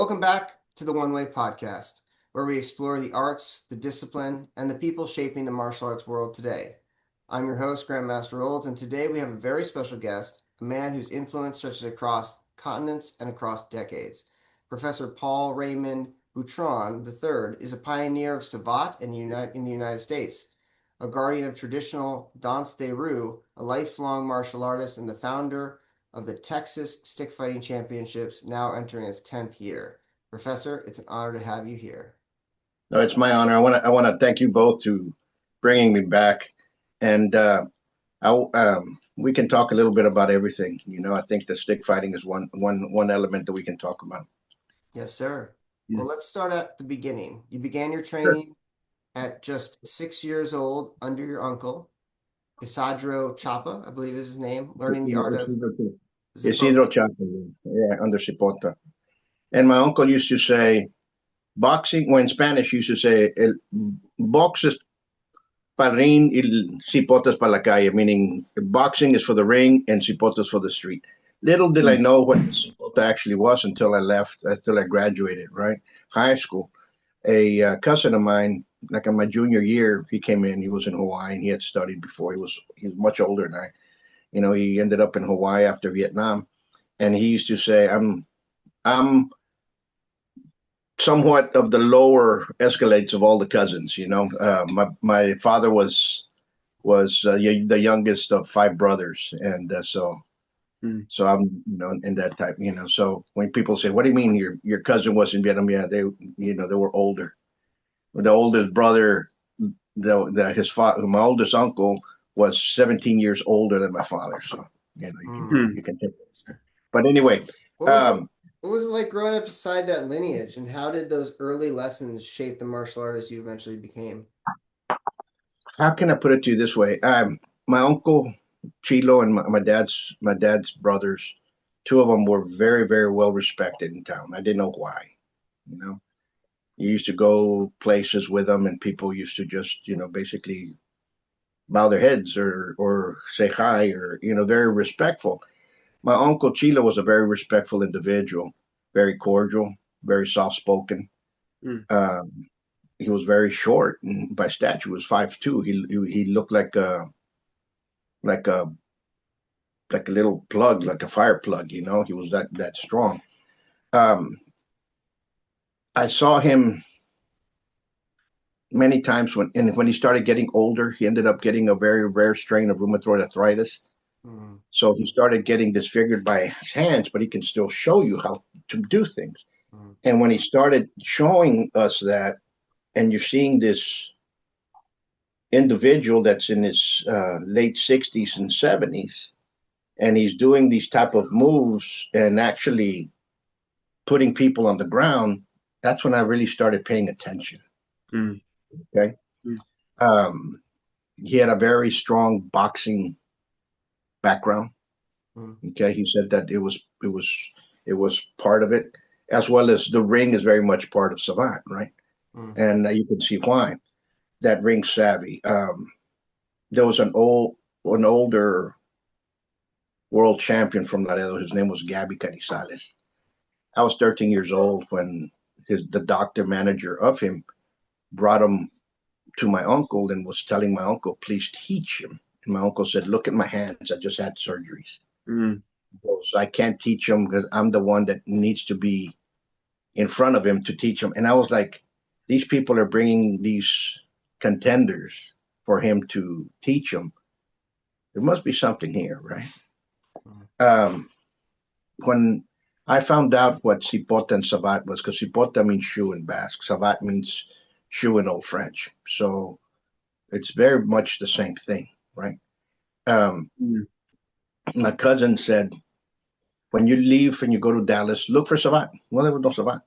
Welcome back to the One Way Podcast, where we explore the arts, the discipline, and the people shaping the martial arts world today. I'm your host, Grandmaster Olds, and today we have a very special guest, a man whose influence stretches across continents and across decades. Professor Paul Raymond Buitron III is a pioneer of Savate in the United States, a guardian of traditional danse des rues, a lifelong martial artist, and the founder of the Texas Stick Fighting Championships, now entering its 10th year. Professor, it's an honor to have you here. No, it's my honor. I want to thank you both to bringing me back, and we can talk a little bit about everything. I think the stick fighting is one element that we can talk about. Yes, sir. Yeah. Well, let's start at the beginning. You began your Sure. training at just 6 years old under your uncle, Isadro Chapa, I believe is his name, learning the art of Isidro Zapote. Chapo, yeah, under Cipota. And my uncle used to say, boxing, well, in Spanish, he used to say, el box es para ring y cipota es para la calle, meaning boxing is for the ring and cipota is for the street. Little did I know what cipota actually was until I left, until I graduated, right? High school. A cousin of mine, like in my junior year, he came in. He was in Hawaii, and he had studied before. He was much older than I. He ended up in Hawaii after Vietnam, and he used to say, "I'm somewhat of the lower escalates of all the cousins. My father was the youngest of five brothers, and so I'm in that type. So when people say, "What do you mean your cousin was in Vietnam?" Yeah, they were older. The oldest brother, his father, my oldest uncle was 17 years older than my father. So you can Hmm. you can take it. But anyway, What was it? um, What was it like growing up beside that lineage, and how did those early lessons shape the martial artist you eventually became? how can I put it to you this way? My uncle Chilo and my dad's brothers, two of them were very very well respected in town. I didn't know why. You know, you used to go places with them, and people used to just basically bow their heads or say hi or very respectful. My uncle Chilo was a very respectful individual, very cordial, very soft spoken. Mm. Um, he was very short, and by stature was 5'2". He looked like a like a little plug, like a fire plug. He was that strong. Um, I saw him many times when he started getting older. He ended up getting a very rare strain of rheumatoid arthritis. Mm. So he started getting disfigured by his hands, but he can still show you how to do things. Mm. And when he started showing us that, and you're seeing this individual that's in his late 60s and 70s, and he's doing these type of moves and actually putting people on the ground, that's when I really started paying attention. Mm. Okay. Mm. Um, he had a very strong boxing background. Mm. Okay. He said that it was part of it, as well as the ring is very much part of Savant, right? Mm. And you can see why that ring savvy. There was an older world champion from Laredo. His name was Gabby Canizales. I was 13 years old when the doctor manager of him brought him to my uncle and was telling my uncle, please teach him. And my uncle said, look at my hands. I just had surgeries. Mm. Goes, I can't teach him because I'm the one that needs to be in front of him to teach him. And I was like, these people are bringing these contenders for him to teach them. There must be something here, right? Mm. When I found out what Cipota and Savat was, because Cipota means shoe in Basque, Savat means shoe in Old French. So it's very much the same thing, right? Um, Mm. my cousin said, when you leave and you go to Dallas, look for Savat. Well, there was no Savat.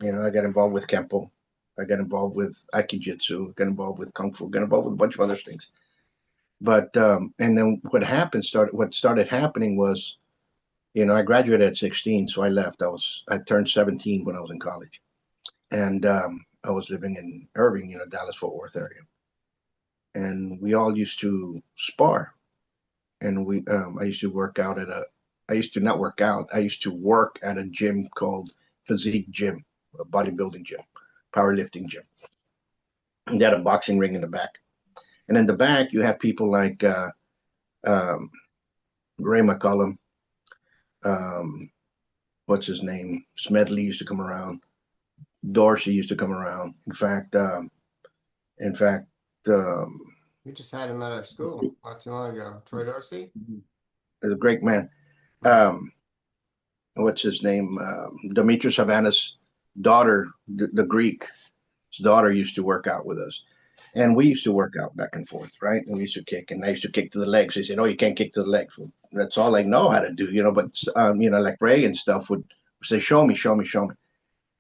I got involved with Kempo. I got involved with Aikijitsu, got involved with Kung Fu, got involved with a bunch of other things. But and then what started happening was, I graduated at 16, so I left. I turned 17 when I was in college, and I was living in Irving, Dallas Fort Worth area, and we all used to spar, and I used to work out I used to not work out. I used to work at a gym called physique gym, a bodybuilding gym, powerlifting gym. And they had a boxing ring in the back. And in the back, you have people like um, Ray McCollum, um, what's his name? Smedley used to come around. Dorsey used to come around. In fact, um, We just had him at our school not too long ago. Troy Dorsey. is a great man. Right. What's his name? Demetrius Havana's daughter, the Greek, his daughter used to work out with us. And we used to work out back and forth, right? And we used to kick, and I used to kick to the legs. They said, "Oh, you can't kick to the legs." Well, that's all I know how to do, you know. But like Ray and stuff would say, "Show me, show me, show me."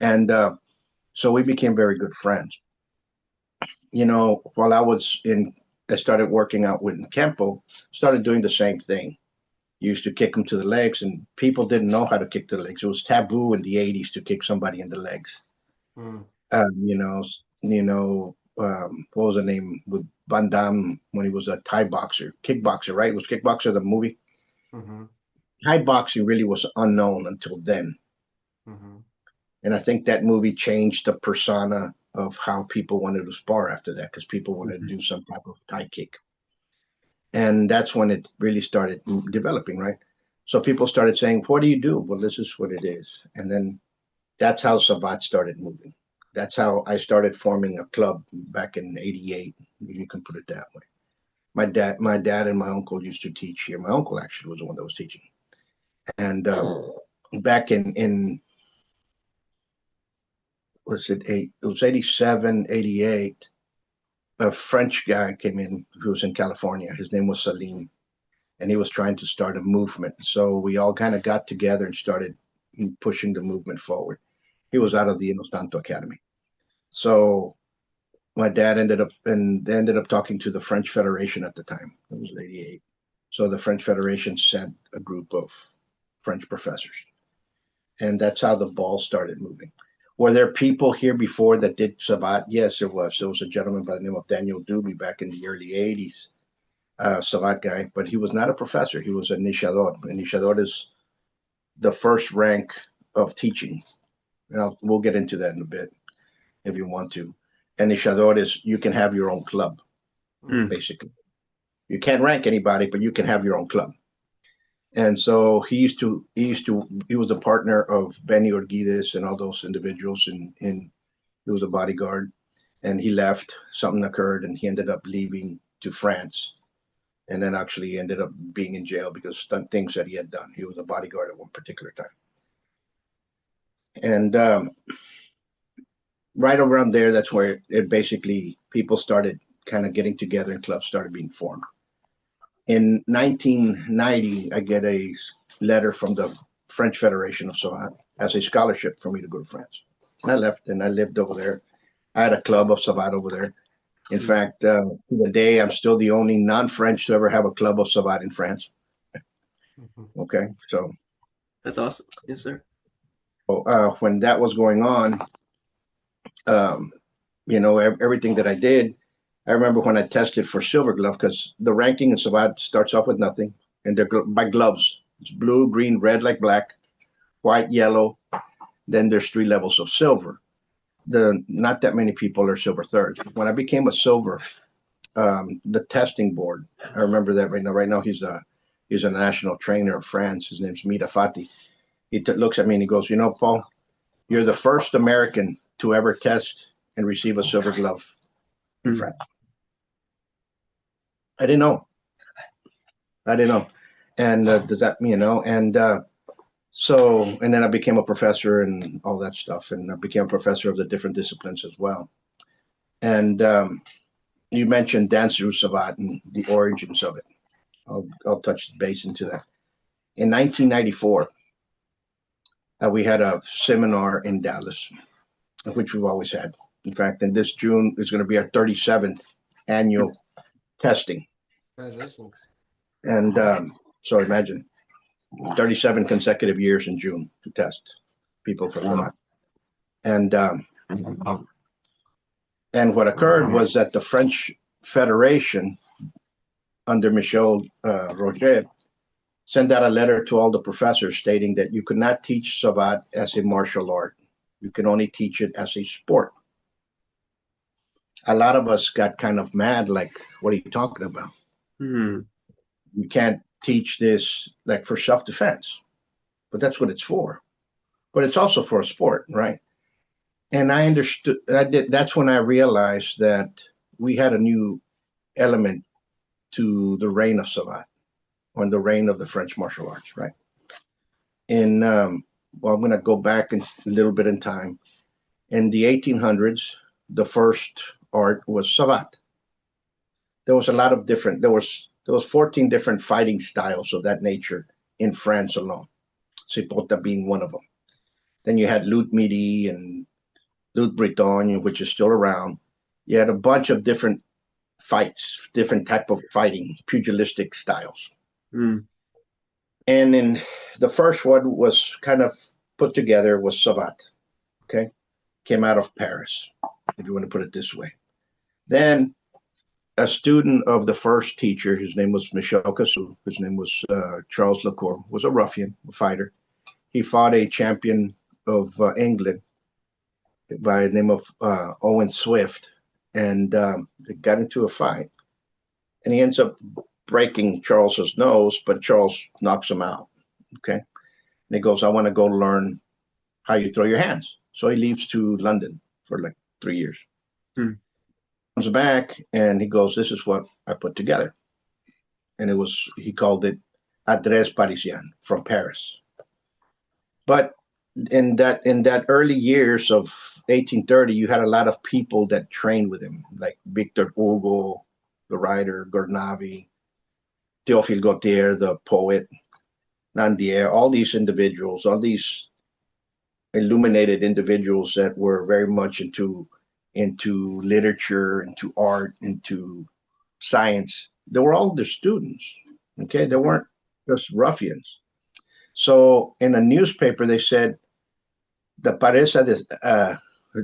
And so we became very good friends. While I started working out with Kempo, started doing the same thing. Used to kick them to the legs, and people didn't know how to kick to the legs. It was taboo in the '80s to kick somebody in the legs. Mm. You know, what was the name with Van Damme when he was a Thai boxer, kickboxer, right? It was Kickboxer the movie. Mm-hmm. Thai boxing really was unknown until then, Mm-hmm. and I think that movie changed the persona of how people wanted to spar after that because people wanted to do some type of Thai kick, and that's when it really started developing, right? So people started saying, "What do you do?" Well, this is what it is, and then that's how Savate started moving. That's how I started forming a club back in '88. You can put it that way. My dad and my uncle used to teach here. My uncle actually was the one that was teaching. And back in was it eight? It was 87, 88. A French guy came in who was in California. His name was Salim, and he was trying to start a movement. So we all kind of got together and started pushing the movement forward. He was out of the Inostanto Academy. So my dad ended up talking to the French Federation at the time. It was '88. So the French Federation sent a group of French professors, and that's how the ball started moving. Were there people here before that did Savate? Yes, there was. There was a gentleman by the name of Daniel Doobie back in the early '80s, Savate guy, but he was not a professor. He was a initiador. Initiador is the first rank of teaching. We'll get into that in a bit if you want to. Initiador is you can have your own club, basically. You can't rank anybody, but you can have your own club. And so he was a partner of Benny Urquidez and all those individuals, and he was a bodyguard. And he left. Something occurred, and he ended up leaving to France, and then actually ended up being in jail because things that he had done. He was a bodyguard at one particular time, and right around there, that's where it basically people started kind of getting together, and clubs started being formed. In 1990, I get a letter from the French Federation of Savate as a scholarship for me to go to France. And I left and I lived over there. I had a club of Savate over there. In fact, to the day, I'm still the only non-French to ever have a club of Savate in France. Mm-hmm. Okay, so That's awesome. Yes, sir. when that was going on, um, everything that I did, I remember when I tested for silver glove because the ranking in Savate starts off with nothing, and they're by gloves. It's blue, green, red like black, white, yellow. Then there's 3 levels of silver. Not that many people are silver thirds. When I became a silver, the testing board, I remember that right now. Right now he's a national trainer of France. His name's Mita Fati. He looks at me and he goes, Paul, you're the first American to ever test and receive a silver glove in France. I didn't know. And does that, and and then I became a professor and all that stuff. And I became a professor of the different disciplines as well. And you mentioned Dancer Savate and the origins of it. I'll touch base into that. In 1994, we had a seminar in Dallas, which we've always had. In fact, in this June is going to be our 37th annual testing. Congratulations. And so imagine 37 consecutive years in June to test people for Savate. And what occurred was that the French Federation under Michel Roger sent out a letter to all the professors stating that you could not teach Savate as a martial art. You can only teach it as a sport. A lot of us got kind of mad, like, what are you talking about? Hmm. You can't teach this like for self-defense, but that's what it's for. But it's also for a sport, right? And I understood. That's when I realized that we had a new element to the reign of Savate, or the reign of the French martial arts, right? In well, I'm going to go back a little bit in time. In the 1800s, the first art was Savate. There was a lot of different. There was 14 different fighting styles of that nature in France alone. Cipota being one of them. Then you had lutte midi and lutte breton, which is still around. You had a bunch of different fights, different type of fighting, pugilistic styles. Hmm. And then the first one was kind of put together was Savate. Okay, came out of Paris, if you want to put it this way. Then a student of the first teacher, his name was Michel Cassou, his name was Charles Lacour, was a ruffian, a fighter. He fought a champion of England by the name of Owen Swift, and they got into a fight. And he ends up breaking Charles's nose, but Charles knocks him out. Okay. And he goes, I want to go learn how you throw your hands. So he leaves to London for like 3 years. Hmm. Comes back and he goes, this is what I put together. And he called it Adresse Parisienne from Paris. But in that early years of 1830, you had a lot of people that trained with him, like Victor Hugo, the writer, Gurnavi, Théophile Gautier, the poet, Nandier, all these individuals, all these illuminated individuals that were very much into literature, into art, into science. They were all the students. Okay, they weren't just ruffians. So in a newspaper, they said the paresa de,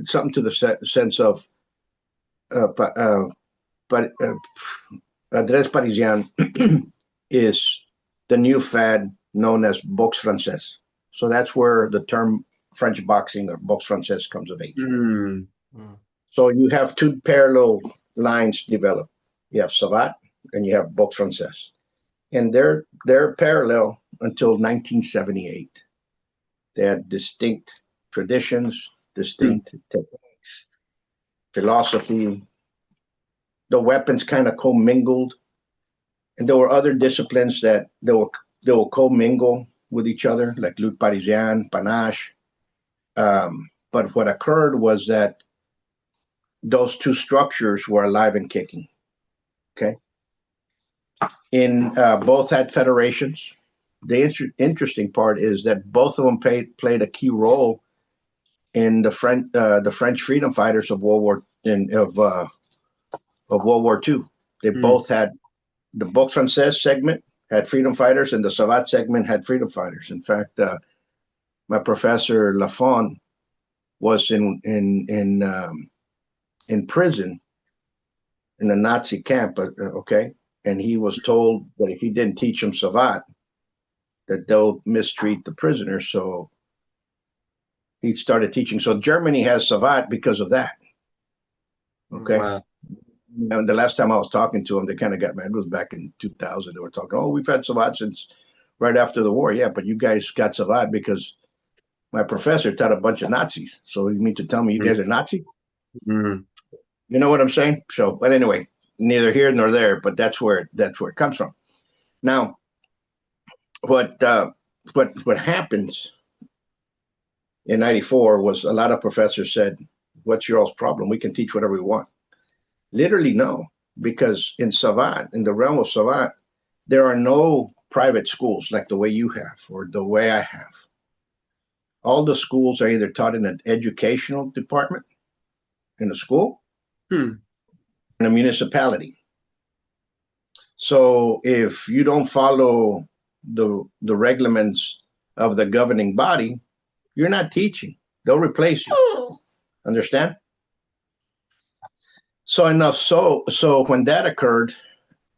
something to the sense of uh, pa- uh, adresse parisienne is the new fad known as boxe française. So that's where the term French boxing or boxe française comes of age. Hmm. So you have two parallel lines developed. You have Savate and you have boxe française, and they're parallel until 1978. They had distinct traditions, Hmm. distinct techniques, philosophy. The weapons kind of commingled, and there were other disciplines that they will commingle with each other, like lutte parisienne, panache. But what occurred was that those two structures were alive and kicking. Okay, in both had federations. The interesting part is that both of them played a key role in the French freedom fighters of World War II. They Hmm. both had the Boxe Française segment had freedom fighters, and the Savate segment had freedom fighters. In fact, my professor Lafon was in prison in a Nazi camp. Okay, and he was told that if he didn't teach him Savate, that they'll mistreat the prisoners. So he started teaching. So Germany has Savate because of that. Okay. Wow. And the last time I was talking to them, they kind of got mad. It was back in 2000. They were talking, oh, we've had Savate since right after the war. Yeah, but you guys got Savate because my professor taught a bunch of Nazis. So you mean to tell me you guys are Nazi? Hmm. You know what I'm saying? So, but anyway, neither here nor there. But that's where it comes from. Now, what what happens in '94 was a lot of professors said, "What's your all's problem? We can teach whatever we want." Literally, no, because in Savate, in the realm of Savate, there are no private schools like the way you have or the way I have. All the schools are either taught in an educational department in a school, Hmm. in a municipality. So if you don't follow the regulations of the governing body, you're not teaching. They'll replace you. Understand? So enough. So when that occurred,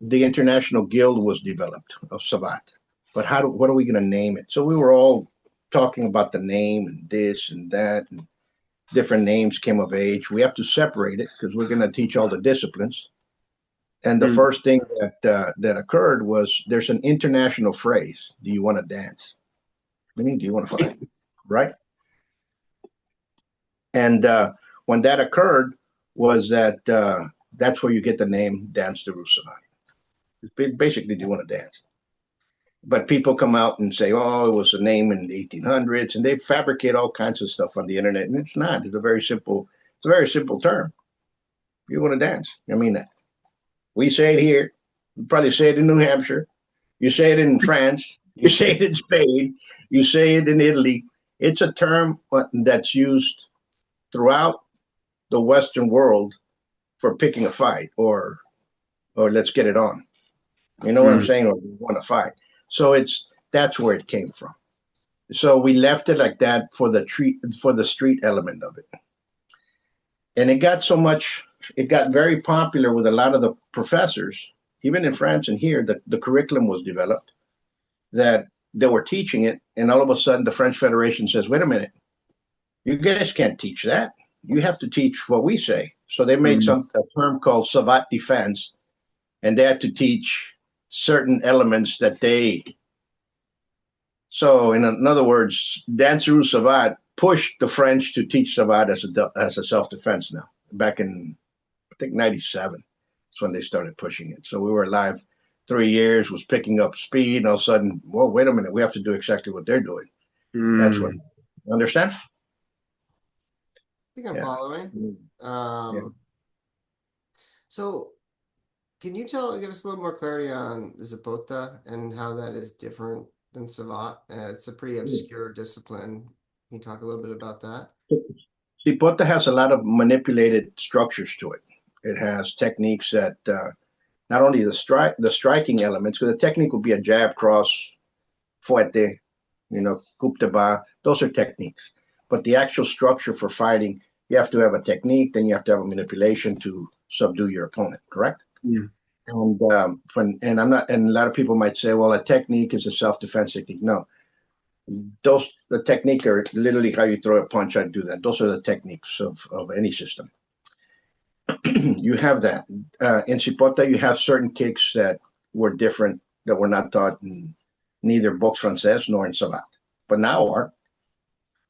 the International Guild was developed of Savate. but what are we going to name it? So we were all talking about the name and this and that, and different names came of age. We have to separate it because we're going to teach all the disciplines. And the Mm. first thing that occurred was there's an international phrase: "Do you want to dance?" Meaning, do you want to fight? Right? And when that occurred, was that that's where you get the name Dance de Roussevat. Basically, do you want to dance? But people come out and say, "Oh, it was a name in the 1800s," and they fabricate all kinds of stuff on the internet, and it's not. It's a very simple term. You want to dance? I mean that. We say it here. You probably say it in New Hampshire. You say it in France. You say it in Spain. You say it in Italy. It's a term that's used throughout the Western world for picking a fight or let's get it on. You know what I'm Mm. saying? Or we want to fight. So that's where it came from. So we left it like that for the street element of it. And it got very popular with a lot of the professors, even in France and here, that the curriculum was developed, that they were teaching it, and all of a sudden the French Federation says, wait a minute, you guys can't teach that. You have to teach what we say. So they made Mm. a term called Savate defense, and they had to teach certain elements that they. So in other words, Dancerou Savate pushed the French to teach Savate as a self defense. Now, back in I think '97, that's when they started pushing it. So we were alive 3 years, was picking up speed, and all of a sudden, well, wait a minute, we have to do exactly what they're doing. That's what. Mm. You understand? think I'm Yeah. following. Yeah. So can you give us a little more clarity on Zapota and how that is different than Savat? It's a pretty obscure discipline. Can you talk a little bit about that? Cipota has a lot of manipulated structures to it. It has techniques that not only the striking elements, because the technique would be a jab, cross, fuerte, coup de bas. Those are techniques. But the actual structure for fighting, you have to have a technique, then you have to have a manipulation to subdue your opponent. Correct? Mm. And I'm not. And a lot of people might say, well, a technique is a self-defense technique. No, the technique are literally how you throw a punch. I do that. Those are the techniques of any system. You have that in Cipota. You have certain kicks that were different that were not taught in neither Box Frances nor in Savat, but now are.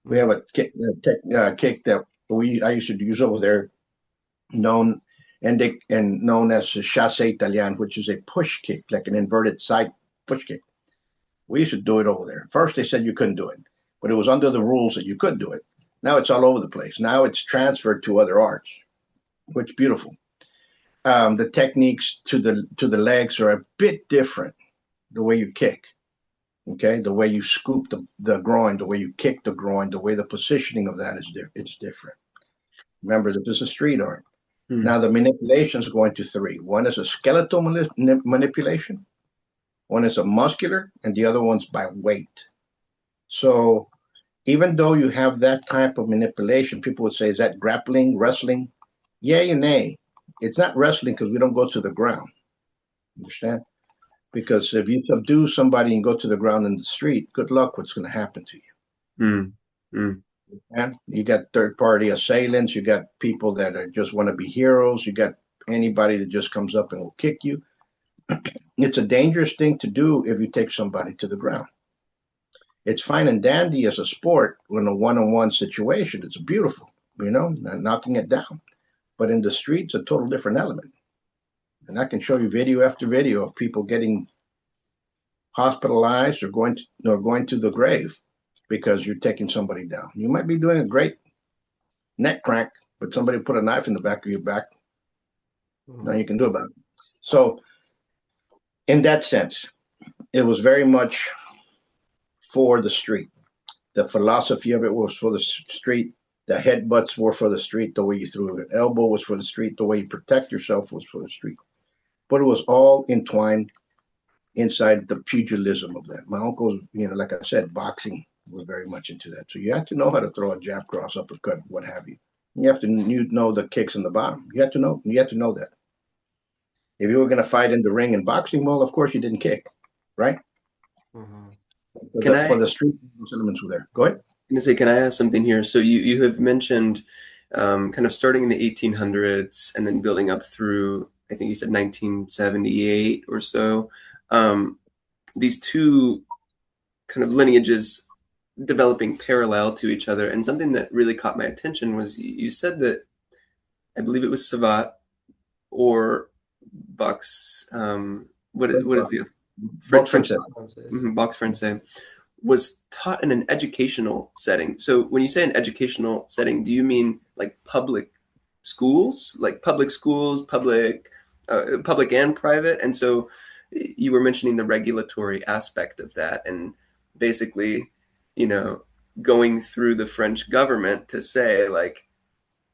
We have Mm. a kick that I used to use over there, known known as chasse italien, which is a push kick, like an inverted side push kick. We used to do it over there. First, they said you couldn't do it, but it was under the rules that you could do it. Now it's all over the place. Now it's transferred to other arts, which beautiful. The techniques to the legs are a bit different. The way you kick, okay, the way you scoop the groin, the way you kick the groin, the way the positioning of that is it's different. Remember, this is a street art. Mm. Now the manipulations go into three. One is a skeletal manipulation. One is a muscular, and the other one's by weight. So even though you have that type of manipulation, people would say, is that grappling, wrestling? Yay and nay. It's not wrestling because we don't go to the ground. Understand? Because if you subdue somebody and go to the ground in the street, good luck what's going to happen to you. Mm. Mm. And you got third party assailants, you got people that just want to be heroes, you got anybody that just comes up and will kick you. It's a dangerous thing to do if you take somebody to the ground. It's fine and dandy as a sport when a one-on-one situation. It's beautiful, knocking it down. But in the streets, a total different element. And I can show you video after video of people getting hospitalized or going to the grave because you're taking somebody down. You might be doing a great neck crank, but somebody put a knife in the back of your back. Nothing you can do about it. So, in that sense, it was very much for the street. The philosophy of it was for the street. The headbutts were for the street. The way you threw an elbow was for the street. The way you protect yourself was for the street. But it was all entwined inside the pugilism of that. My uncle's, like I said, boxing was very much into that. So you have to know how to throw a jab, cross, uppercut, what have you. You have to know the kicks in the bottom. You have to know that. If you were going to fight in the ring in boxing, well, of course you didn't kick, right? Mhm. Can I, For the street, those elements were there. Go ahead. gonna say, can I ask something here? So you have mentioned kind of starting in the 1800s and then building up through, I think you said 1978 or so. Um, these two kind of lineages developing parallel to each other. And something that really caught my attention was you said that I believe it was Savate or Bucks. What is the Box French Francais. Box Français was taught in an educational setting. So when you say an educational setting, do you mean like public schools, public and private? And so you were mentioning the regulatory aspect of that, and basically, you know, going through the French government to say like,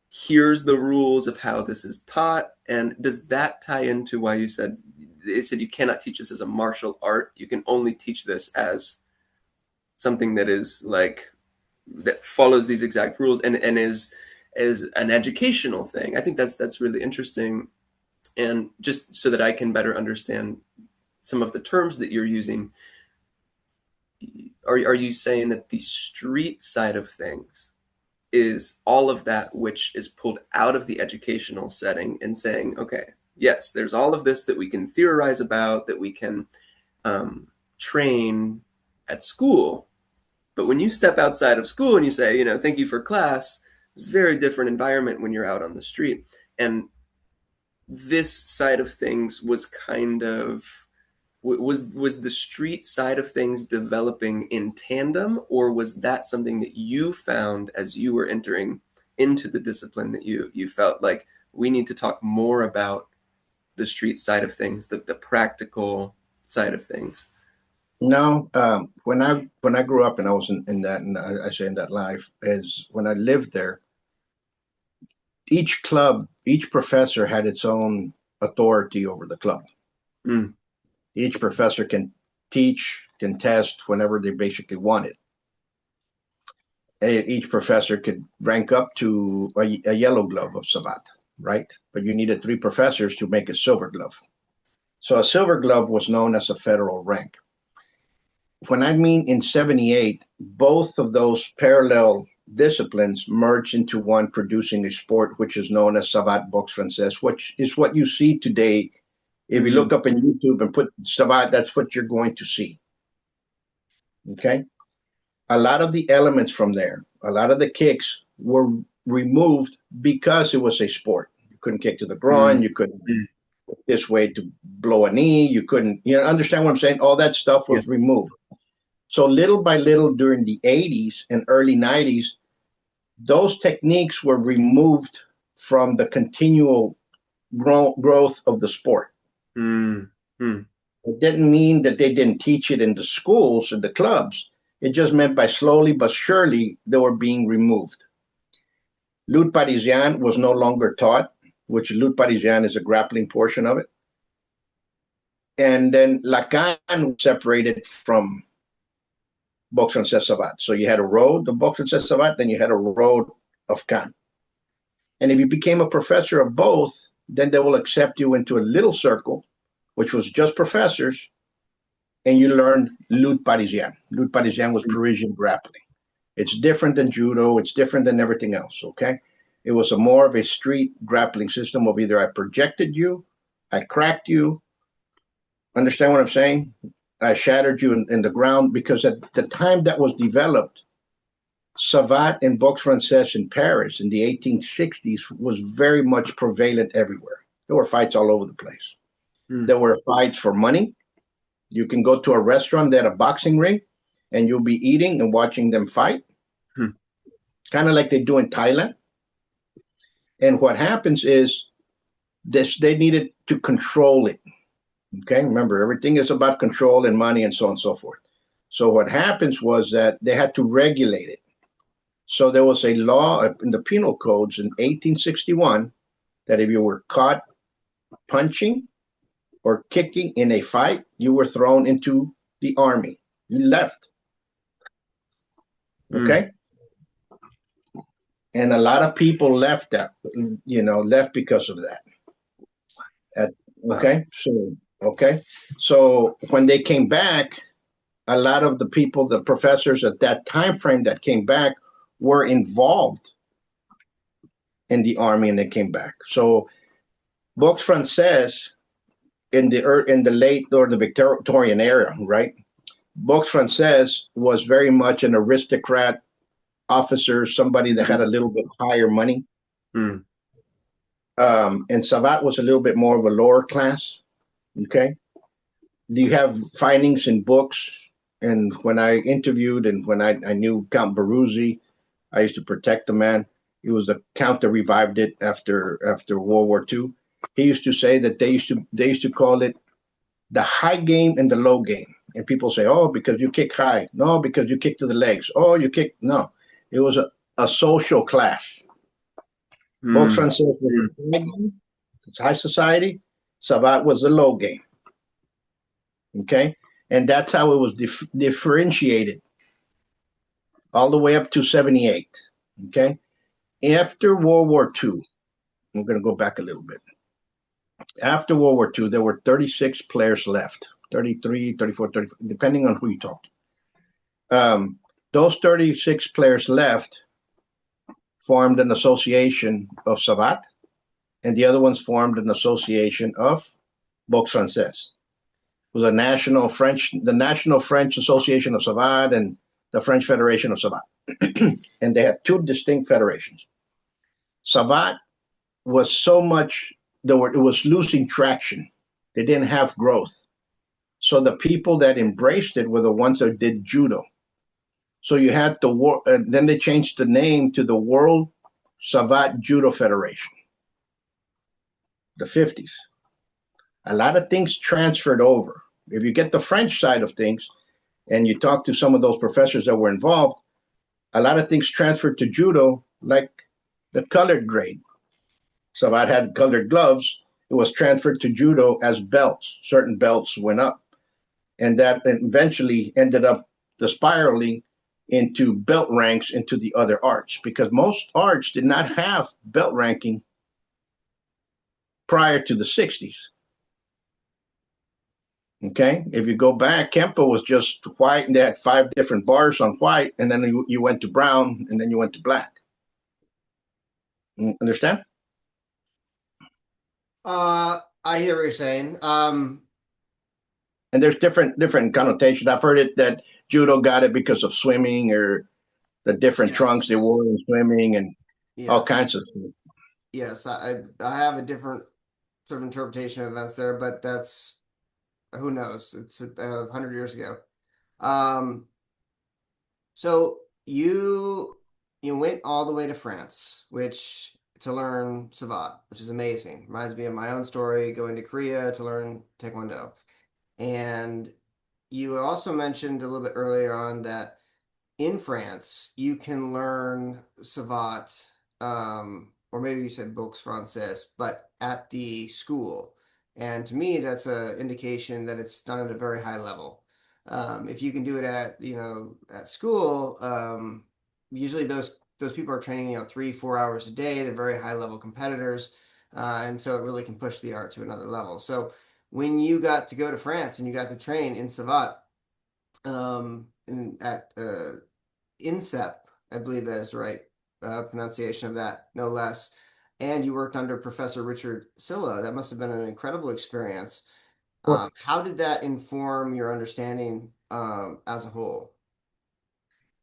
here's the rules of how this is taught. And does that tie into why you said it said you cannot teach this as a martial art? You can only teach this as something that is like that follows these exact rules and is an educational thing. I think that's really interesting. And just so that I can better understand some of the terms that you're using, are you saying that the street side of things is all of that which is pulled out of the educational setting and saying, okay, yes, there's all of this that we can theorize about, that we can train at school. But when you step outside of school and you say, thank you for class, it's a very different environment when you're out on the street. And this side of things was kind of was the street side of things developing in tandem, or was that something that you found as you were entering into the discipline that you felt like we need to talk more about the street side of things, the practical side of things? No, when I grew up and I was in that, and I say in that life, is when I lived there, each club, each professor had its own authority over the club. Mm. Each professor can teach, can test whenever they basically want it. Each professor could rank up to a yellow glove of Savate, right? But you needed three professors to make a silver glove. So a silver glove was known as a federal rank. When I mean in 78, both of those parallel disciplines merged into one, producing a sport which is known as Savate Boxe Française, which is what you see today. If you Mm. look up in YouTube and put Savate, that's what you're going to see. Okay? A lot of the elements from there, a lot of the kicks were removed because it was a sport. You couldn't kick to the groin, Mm. you couldn't this way to blow a knee, you couldn't, understand what I'm saying? All that stuff was Yes. removed. So little by little during the 80s and early 90s, those techniques were removed from the continual growth of the sport. Mm. Mm. It didn't mean that they didn't teach it in the schools and the clubs. It just meant by slowly but surely they were being removed. Lutte Parisienne was no longer taught, which Lutte Parisienne is a grappling portion of it. And then Lacan was separated from Boxe Française Savate. So you had a road of Boxe Française Savate, then you had a road of Can. And if you became a professor of both, then they will accept you into a little circle, which was just professors, and you learned lutte parisienne. Lutte parisienne was Parisian grappling. It's different than judo. It's different than everything else. Okay, it was a more of a street grappling system of either I projected you, I cracked you. Understand what I'm saying? I shattered you in the ground because at the time that was developed, Savate and Boxe Française in Paris in the 1860s was very much prevalent everywhere. There were fights all over the place. Mm. There were fights for money. You can go to a restaurant that a boxing ring and you'll be eating and watching them fight, Mm. kind of like they do in Thailand. And what happens is this they needed to control it. Okay, remember everything is about control and money and so on and so forth. So what happens was that they had to regulate it. So there was a law in the penal codes in 1861 that if you were caught punching or kicking in a fight, you were thrown into the army. You left. Mm. Okay. And a lot of people left that, left because of that. Wow. Okay. So when they came back, a lot of the people, the professors at that time frame that came back, were involved in the army and they came back. So boxe française in the late or the Victorian era, right? Boxe française was very much an aristocrat officer, somebody that had a little bit higher money. Mm. And Savate was a little bit more of a lower class. Okay. Do you have findings in books? And when I interviewed and when I knew Count Baruzzi, I used to protect the man. He was the count that revived it after World War II. He used to say that they used to call it the high game and the low game. And people say, oh, because you kick high. No, because you kick to the legs. Oh, you kick. No, it was a social class. Boxe française was the high game, it's high society. Savate was the low game. Okay. And that's how it was differentiated all the way up to 78. Okay. After World War II, I'm going to go back a little bit. After World War II, there were 36 players left, 33, 34, 34, depending on who you talked to. Those 36 players left formed an association of Savate, and the other ones formed an association of Boxe Française. It was the National French Association of Savate and the French Federation of Savate. And they had two distinct federations. Savate was so much, it was losing traction. They didn't have growth. So the people that embraced it were the ones that did judo. So you had then they changed the name to the World Savate Judo Federation, the 50s. A lot of things transferred over. If you get the French side of things and you talk to some of those professors that were involved, a lot of things transferred to judo, like the colored grade. Savate had colored gloves. It was transferred to judo as belts. Certain belts went up. And that eventually ended up spiraling into belt ranks into the other arts, because most arts did not have belt ranking prior to the 60s. Okay, if you go back, Kempo was just white, and they had 5 different bars on white, and then you went to brown, and then you went to black. Understand? I hear what you're saying. And there's different connotations. I've heard it that judo got it because of swimming, or the different trunks they wore in swimming, and all kinds of stuff. Yes, I have a different sort of interpretation of events there, but that's, who knows? It's 100 years ago. So you went all the way to France, to learn Savate, which is amazing. Reminds me of my own story, going to Korea to learn Taekwondo. And you also mentioned a little bit earlier on that in France, you can learn Savate, or maybe you said Boxe Française, but at the school. And to me, that's an indication that it's done at a very high level. If you can do it at school, usually those people are training, 3-4 hours a day. They're very high level competitors. And so it really can push the art to another level. So when you got to go to France and you got to train in Savate, at INSEP, I believe that is the right pronunciation of that, no less. And you worked under Professor Richard Silla. That must have been an incredible experience. How did that inform your understanding as a whole?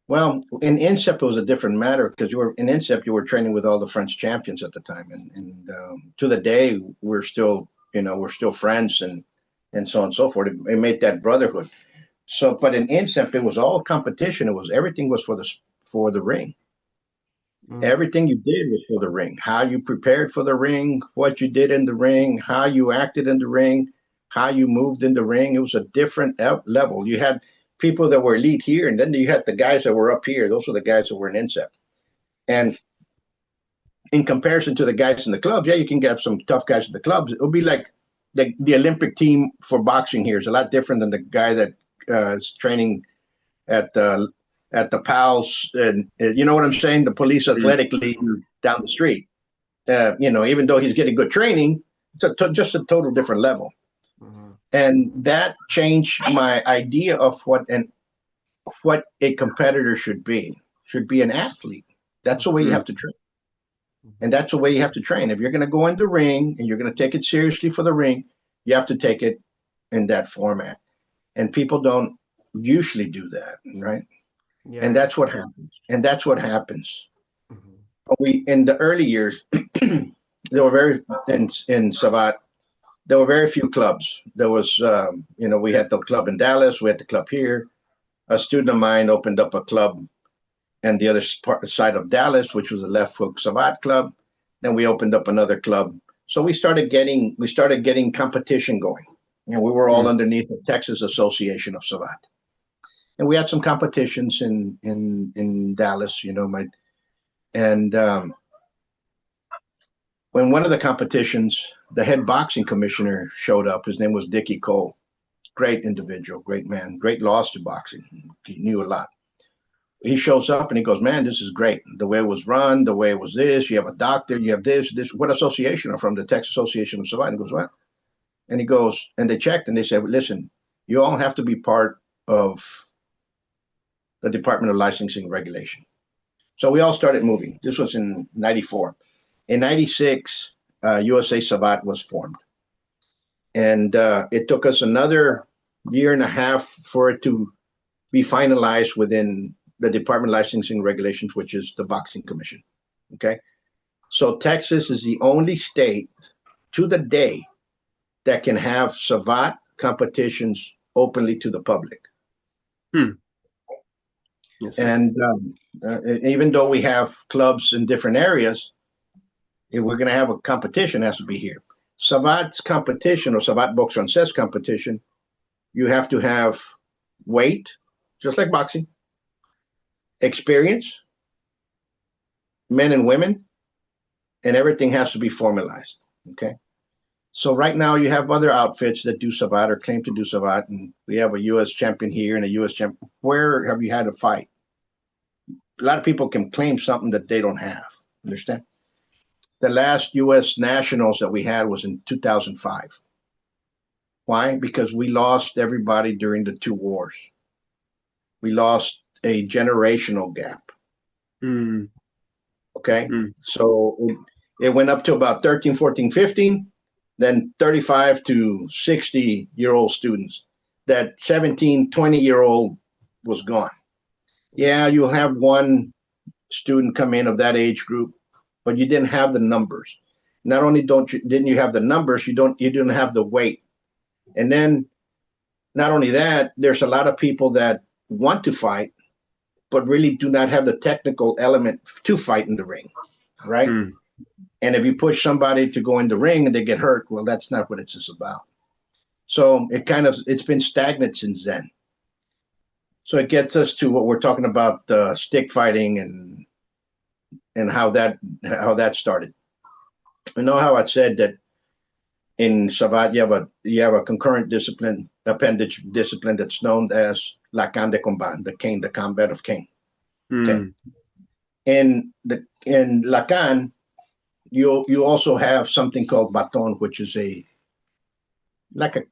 Well, in INSEP, it was a different matter, because in INSEP, you were training with all the French champions at the time. And to the day, we're still friends, and so on and so forth. It made that brotherhood. So, but in INSEP, it was all competition. Everything was for the ring. Everything you did was for the ring. How you prepared for the ring, what you did in the ring, how you acted in the ring, how you moved in the ring. It was a different level. You had people that were elite here, and then you had the guys that were up here. Those were the guys that were in INSEP. And in comparison to the guys in the clubs, yeah, you can get some tough guys in the clubs. It would be like the Olympic team for boxing here is a lot different than the guy that is training at the PALs, and you know what I'm saying? The police athletic league down the street. Even though he's getting good training, it's just a total different level. And that changed my idea of what what a competitor should be an athlete. That's the way you have to train. And that's the way you have to train. If you're going to go in the ring and you're going to take it seriously for the ring, you have to take it in that format. And people don't usually do that, right? Yeah. And that's what happens. Mhm. We in the early years, there were very in Savate, there were very few clubs. There was, we had the club in Dallas, we had the club here. A student of mine opened up a club and the other side of Dallas, which was a left hook Savate club. Then we opened up another club. So we started getting competition going. And we were all underneath the Texas Association of Savate. And we had some competitions in Dallas, and when one of the competitions, the head boxing commissioner showed up. His name was Dickie Cole. Great individual, great man, great loss to boxing. He knew a lot. He shows up and he goes, "Man, this is great. The way it was run, the way it was this. You have a doctor, you have this. What association are from? The Texas Association of Savate." And he goes, "What?" And he goes, and they checked and they said, "Listen, you all have to be part of the Department of Licensing and Regulation." So we all started moving. This was in '94. In '96, USA Savate was formed. And it took us another year and a half for it to be finalized within the Department of Licensing and Regulations, which is the Boxing Commission. Okay. So Texas is the only state to the day that can have Savate competitions openly to the public. Yes, and even though we have clubs in different areas, if we're going to have a competition, it has to be here. Savate's competition, or Savate Buitron says competition, you have to have weight, just like boxing, experience, men and women, and everything has to be formalized. Okay. So right now you have other outfits that do Savate or claim to do Savate, and we have a U.S. champion here and a U.S. champion. Where have you had a fight? A lot of people can claim something that they don't have. Understand? The last U.S. nationals that we had was in 2005. Why? Because we lost everybody during the two wars. We lost a generational gap. Okay? So it went up to about 13, 14, 15, then 35 to 60-year-old students. That 17, 20-year-old was gone. Yeah, you'll have one student come in of that age group, but you didn't have the numbers. Not only didn't you have the numbers, you didn't have the weight. And then not only that, there's a lot of people that want to fight, but really do not have the technical element to fight in the ring, right? And if you push somebody to go in the ring and they get hurt, well, that's not what it's about. So it's been stagnant since then. So it gets us to what we're talking about, stick fighting and how that started. You know how I said that in Savate you have a concurrent discipline, appendage discipline that's known as la canne de combat, the combat of cane. Okay. In la canne, you also have something called baton, which is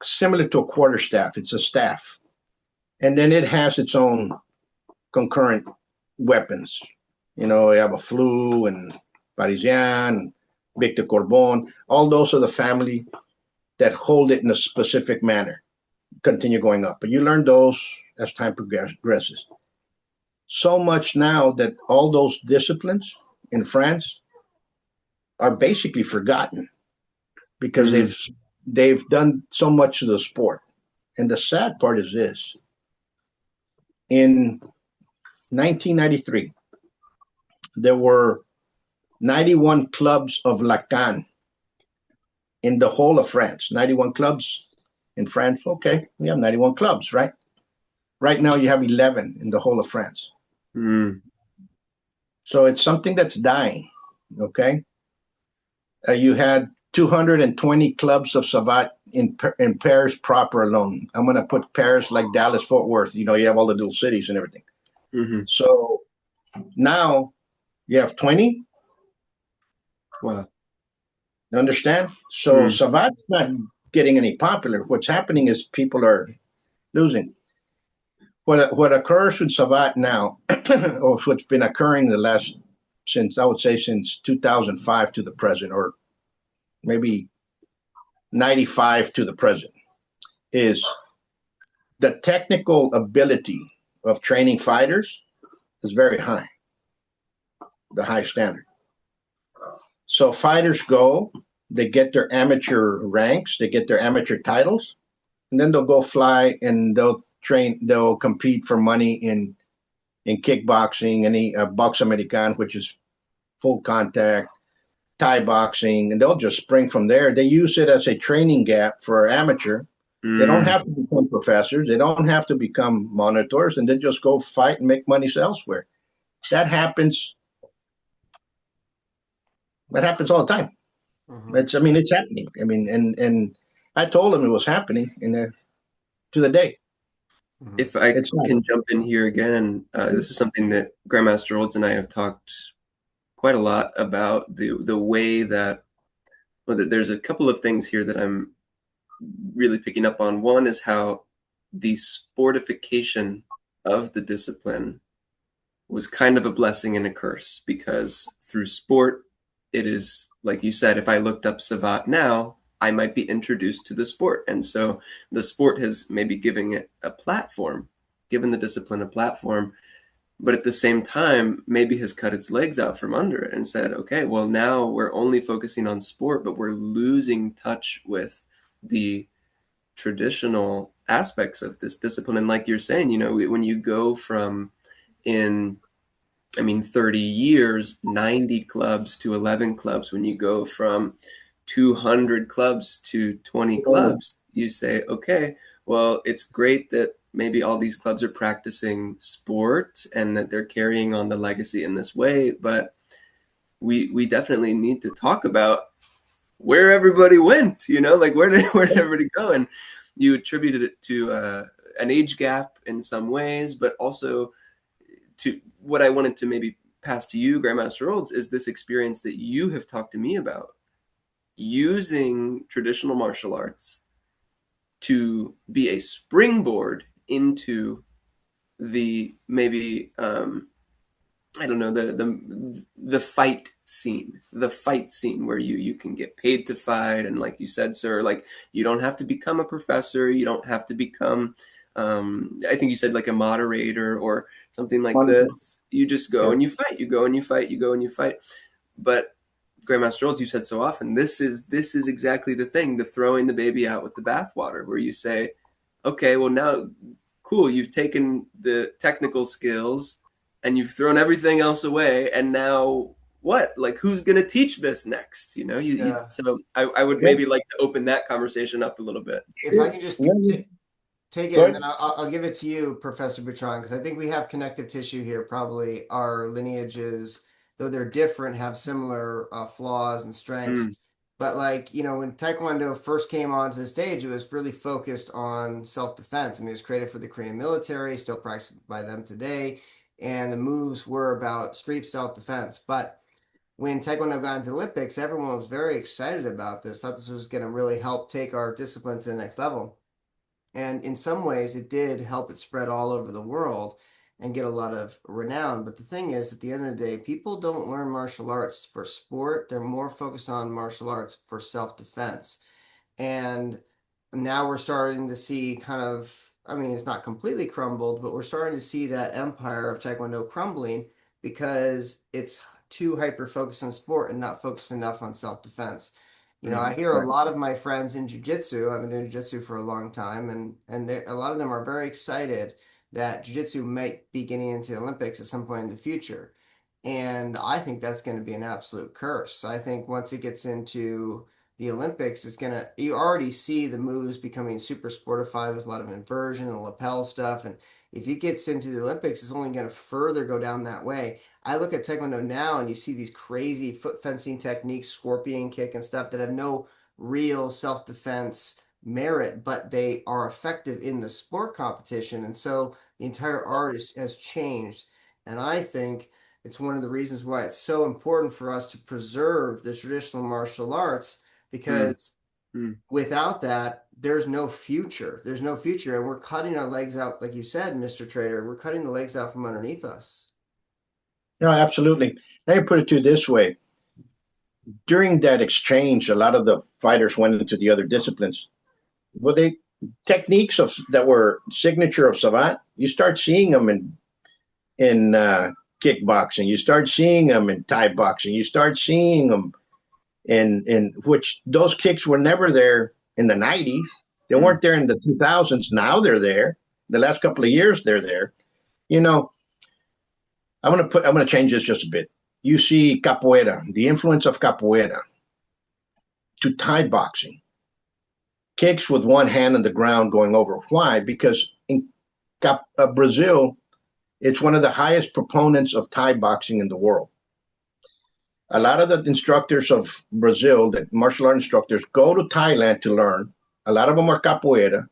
similar to a quarterstaff. It's a staff, and then it has its own concurrent weapons. You have a flou and Parisian, Victor Corbon. All those are the family that hold it in a specific manner, continue going up. But you learn those as time progresses. So much now that all those disciplines in France are basically forgotten because they've done so much to the sport. And the sad part is this. In 1993, there were 91 clubs of Lacan in the whole of France. 91 clubs in France. Okay, we have 91 clubs, right? Right now you have 11 in the whole of France. So it's something that's dying, okay? You had 220 clubs of Savate in Paris proper alone. I'm going to put Paris like Dallas, Fort Worth. You have all the little cities and everything. So now you have 20. Wow. You understand? So Savate's not getting any popular. What's happening is people are losing. what occurs with Savate now, or what's been occurring the last since I would say since 2005 to the present, or maybe 95 to the present, is the technical ability of training fighters is very high, the high standard. So fighters go, they get their amateur ranks, they get their amateur titles, and then they'll go fly and they'll compete for money in kickboxing, any box american, which is full contact, Thai boxing, and they'll just spring from there. They use it as a training gap for amateur. They don't Mm. have to become professors. They don't have to become monitors, and then just go fight and make money elsewhere. That happens. That happens all the time. Mm-hmm. I mean, it's happening. I mean, and I told him it was happening to the day. Mm-hmm. If I It's not. can jump in here again, this is something that Grandmaster Olds and I have talked quite a lot about the way that, well, there's a couple of things here that I'm really picking up on. One is how the sportification of the discipline was kind of a blessing and a curse, because through sport, it is, like you said, if I looked up Savate now, I might be introduced to the sport. And so the sport has maybe given it a platform, given the discipline a platform, but at the same time, maybe has cut its legs out from under it and said, okay, well, now we're only focusing on sport, but we're losing touch with the traditional aspects of this discipline. And like you're saying, when you go from in, I mean, 30 years, 90 clubs to 11 clubs, when you go from 200 clubs to 20 clubs, you say, okay, well, it's great that maybe all these clubs are practicing sport and that they're carrying on the legacy in this way, but we definitely need to talk about where everybody went, like where did everybody go? And you attributed it to an age gap in some ways, but also to what I wanted to maybe pass to you, Grandmaster Olds, is this experience that you have talked to me about, using traditional martial arts to be a springboard into the maybe I don't know, the fight scene where you can get paid to fight, and like you said, sir, like you don't have to become a professor, you don't have to become I think you said like a moderator or something like this. You just go Yeah. and you fight, you go and you fight, you go and you fight. But Grandmaster Olds, you said so often, this is exactly the thing, the throwing the baby out with the bathwater, where you say, okay, well now, cool, you've taken the technical skills and you've thrown everything else away, and now what? Like, who's going to teach this next? Yeah. So I would Yeah. maybe like to open that conversation up a little bit. If I can just Yeah. take it, and Good. then I'll give it to you, Professor Buitron, because I think we have connective tissue here. Probably our lineages, though they're different, have similar flaws and strengths. Mm, But like, when Taekwondo first came onto the stage, it was really focused on self-defense. I mean, it was created for the Korean military, still practiced by them today, and the moves were about street self-defense. But when Taekwondo got into the Olympics, everyone was very excited about this, thought this was going to really help take our discipline to the next level. And in some ways, it did help it spread all over the world and get a lot of renown. But the thing is, at the end of the day, people don't learn martial arts for sport. They're more focused on martial arts for self-defense. And now we're starting to see kind of, I mean, it's not completely crumbled, but we're starting to see that empire of Taekwondo crumbling because it's too hyper focused on sport and not focused enough on self-defense. I mm, hear a Right. lot of my friends in jiu-jitsu. I've been doing jiu-jitsu for a long time, and a lot of them are very excited that jiu-jitsu might be getting into the Olympics at some point in the future. And I think that's going to be an absolute curse. I think once it gets into the Olympics, you already see the moves becoming super sportified with a lot of inversion and lapel stuff. And if it gets into the Olympics, it's only going to further go down that way. I look at Taekwondo now and you see these crazy foot fencing techniques, scorpion kick and stuff that have no real self-defense merit, but they are effective in the sport competition. And so the entire art has changed. And I think it's one of the reasons why it's so important for us to preserve the traditional martial arts, mm, because mm. without that, there's no future. There's no future. And we're cutting our legs out, like you said, Mr. Trader, we're cutting the legs out from underneath us. No, absolutely. Let me put it to you this way. During that exchange, a lot of the fighters went into the other disciplines. Well, they techniques of that were signature of Savate. You start seeing them in kickboxing. You start seeing them in Thai boxing. You start seeing them in which those kicks were never there in the 90s. They weren't there in the 2000s. Now they're there. The last couple of years they're there. You know, I'm gonna change this just a bit. You see capoeira, the influence of capoeira to Thai boxing. Kicks with one hand on the ground going over. Why? Because in Brazil, it's one of the highest proponents of Thai boxing in the world. A lot of the instructors of Brazil, the martial art instructors, go to Thailand to learn. A lot of them are capoeira.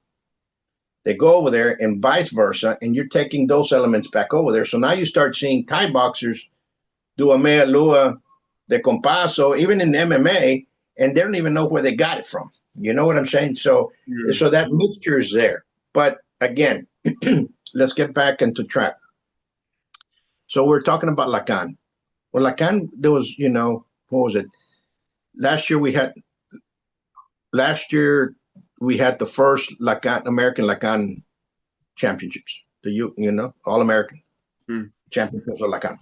They go over there and vice versa, and you're taking those elements back over there. So now you start seeing Thai boxers do a mea lua de compaso, even in MMA, and they don't even know where they got it from. You know what I'm saying? So that mixture is there. But again, let's get back into track. So we're talking about Lacan. Well, Lacan, there was, what was it? Last year we had the first American Lacan championships. All American championships of Lacan.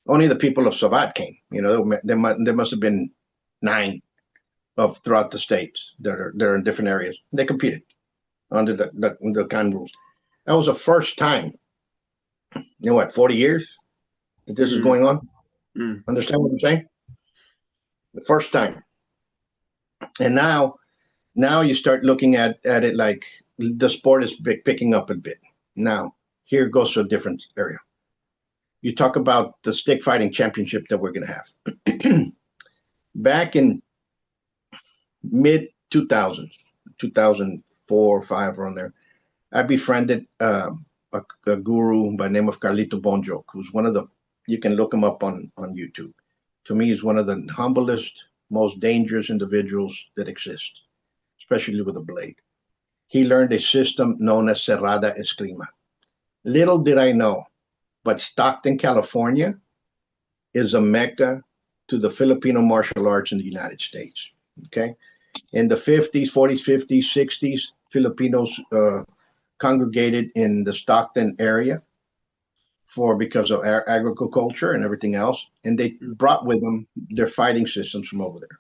Only the people of Savate came. There must have been 9 throughout the states that are in different areas. They competed under the Lacan rules. That was the first time. 40 years that this is going on. Understand what I'm saying? The first time. And now you start looking at it like the sport is picking up a bit. Now, here goes to a different area. You talk about the stick fighting championship that we're going to have. Back in mid 2000s, 2004 or 5, around there, I befriended a guru by the name of Carlito Bonjoc, who's one of the, you can look him up on YouTube. To me, he's one of the humblest, most dangerous individuals that exist, especially with a blade. He learned a system known as Cerrada Eskrima. Little did I know, but Stockton, California is a mecca to the Filipino martial arts in the United States. Okay. In the 50s, 40s, 50s, 60s, Filipinos congregated in the Stockton area because of agriculture and everything else. And they brought with them their fighting systems from over there.